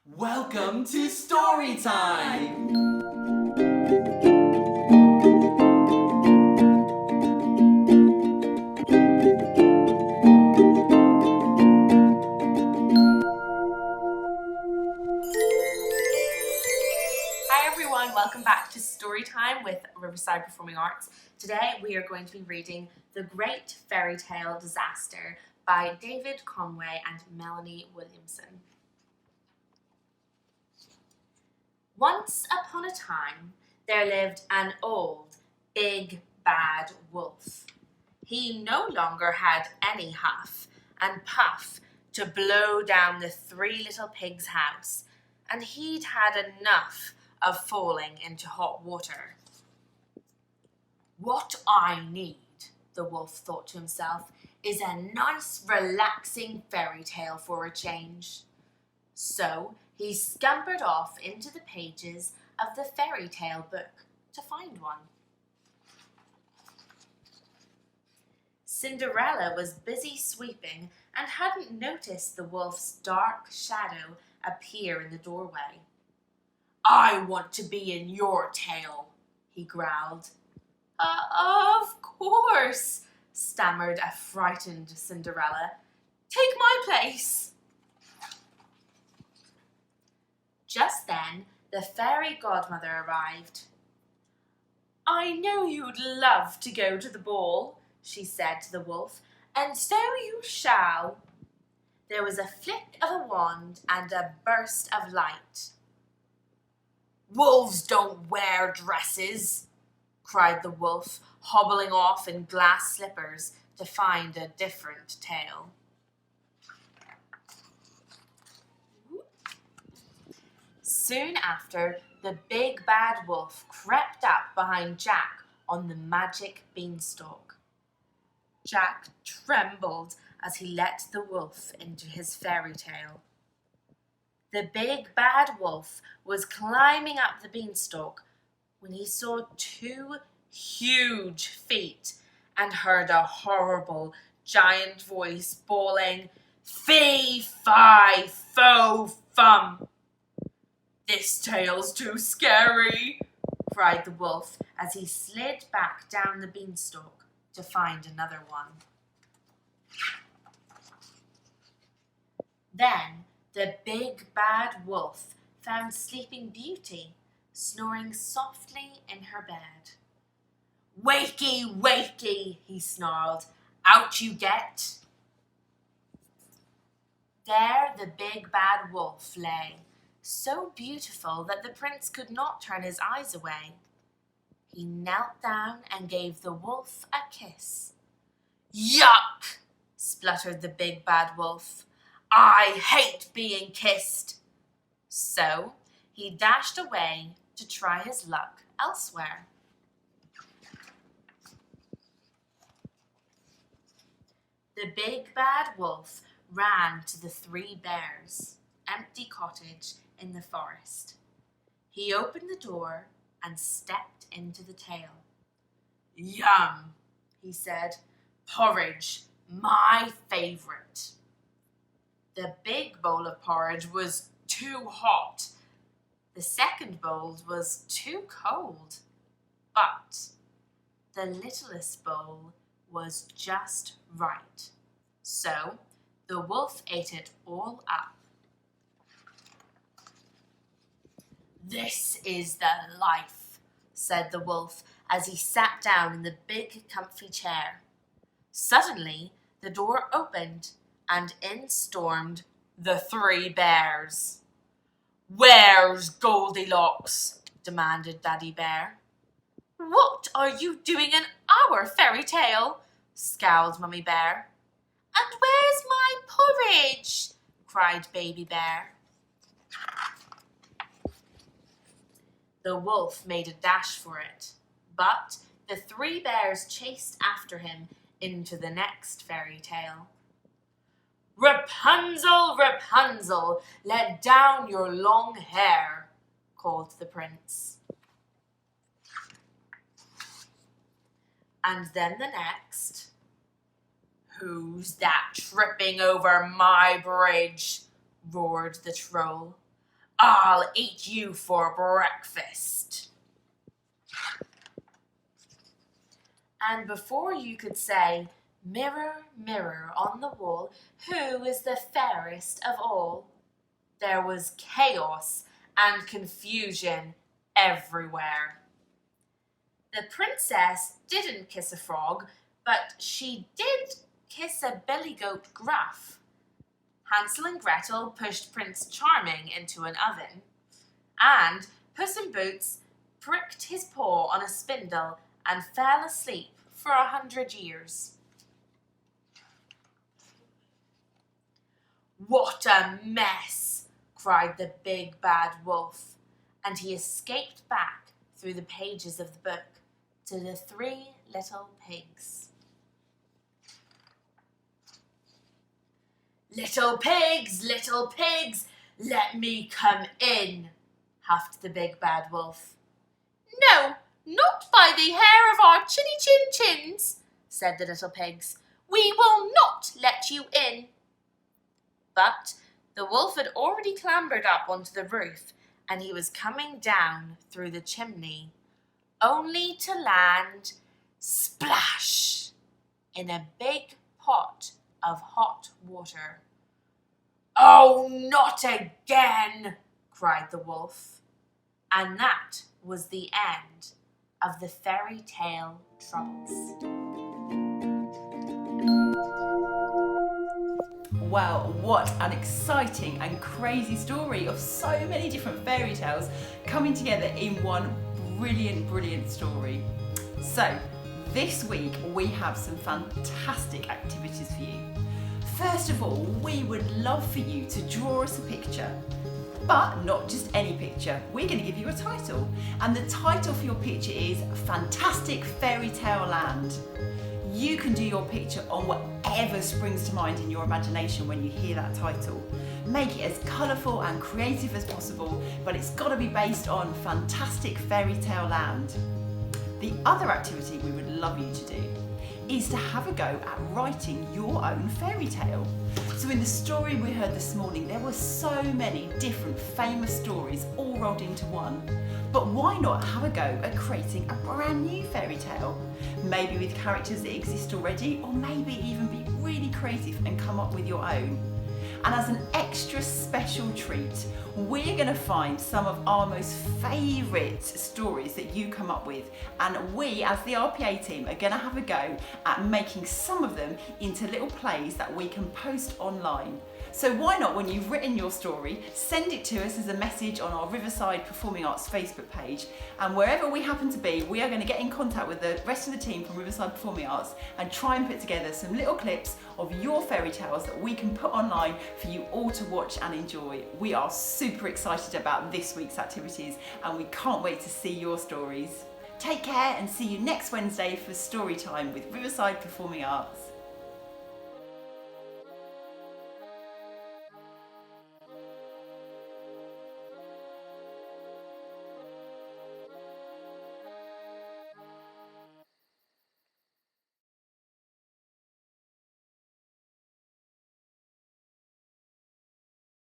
Welcome to Story Time! Hi everyone, welcome back to Story Time with Riverside Performing Arts. Today we are going to be reading The Great Fairy Tale Disaster by David Conway and Melanie Williamson. Once upon a time, there lived an old, big, bad wolf. He no longer had any huff and puff to blow down the three little pigs' house, and he'd had enough of falling into hot water. What I need, the wolf thought to himself, is a nice, relaxing fairy tale for a change. So he scampered off into the pages of the fairy tale book to find one. Cinderella was busy sweeping and hadn't noticed the wolf's dark shadow appear in the doorway. "I want to be in your tale," he growled. Of course," stammered a frightened Cinderella. "Take my place." Just then, the fairy godmother arrived. "I know you'd love to go to the ball," she said to the wolf, "and so you shall." There was a flick of a wand and a burst of light. "Wolves don't wear dresses," cried the wolf, hobbling off in glass slippers to find a different tale. Soon after, the big bad wolf crept up behind Jack on the magic beanstalk. Jack trembled as he let the wolf into his fairy tale. The big bad wolf was climbing up the beanstalk when he saw two huge feet and heard a horrible giant voice bawling, "Fee, fi, fo, fum." "This tale's too scary," cried the wolf as he slid back down the beanstalk to find another one. Then the big bad wolf found Sleeping Beauty snoring softly in her bed. "Wakey, wakey," he snarled. "Out you get." There the big bad wolf lay, so beautiful that the prince could not turn his eyes away. He knelt down and gave the wolf a kiss. "Yuck!" spluttered the big bad wolf. "I hate being kissed." So he dashed away to try his luck elsewhere. The big bad wolf ran to the Three Bears' empty cottage in the forest. He opened the door and stepped into the tale. "Yum," he said. "Porridge, my favorite." The big bowl of porridge was too hot. The second bowl was too cold. But the littlest bowl was just right. So the wolf ate it all up. "This is the life," said the wolf as he sat down in the big comfy chair. Suddenly, the door opened and in stormed the Three Bears. "Where's Goldilocks?" demanded Daddy Bear. "What are you doing in our fairy tale?" scowled Mummy Bear. "And where's my porridge?" cried Baby Bear. The wolf made a dash for it, but the Three Bears chased after him into the next fairy tale. "Rapunzel, Rapunzel, let down your long hair," called the prince. And then the next. "Who's that tripping over my bridge?" roared the troll. I'll eat you for breakfast. And before you could say, "Mirror, mirror on the wall, who is the fairest of all?" there was chaos and confusion everywhere. The princess didn't kiss a frog, but she did kiss a billy goat gruff. Hansel and Gretel pushed Prince Charming into an oven, and Puss in Boots pricked his paw on a spindle and fell asleep for 100 years. "What a mess!" cried the big bad wolf, and he escaped back through the pages of the book to the 3 little pigs. "Little pigs, let me come in," huffed the big bad wolf. "No, not by the hair of our chinny chin chins," said the little pigs. "We will not let you in." But the wolf had already clambered up onto the roof, and he was coming down through the chimney, only to land splash in a big pot of hot water. "Oh, not again!" cried the wolf. And that was the end of the fairy tale troubles. Well, what an exciting and crazy story of so many different fairy tales coming together in one brilliant story. So, this week we have some fantastic activities for you. First of all, we would love for you to draw us a picture, but not just any picture. We're going to give you a title, and the title for your picture is Fantastic Fairy Tale Land. You can do your picture on whatever springs to mind in your imagination when you hear that title. Make it as colourful and creative as possible, but it's got to be based on Fantastic Fairy Tale Land. The other activity we would love you to do is to have a go at writing your own fairy tale. So in the story we heard this morning, there were so many different famous stories all rolled into one. But why not have a go at creating a brand new fairy tale? Maybe with characters that exist already, or maybe even be really creative and come up with your own. And as an extra special treat, we're going to find some of our most favourite stories that you come up with, and we as the RPA team are going to have a go at making some of them into little plays that we can post online. So why not, when you've written your story, send it to us as a message on our Riverside Performing Arts Facebook page, and wherever we happen to be, we are going to get in contact with the rest of the team from Riverside Performing Arts and try and put together some little clips of your fairy tales that we can put online for you all to watch and enjoy. We are super excited about this week's activities, and we can't wait to see your stories. Take care and see you next Wednesday for story time with Riverside Performing Arts.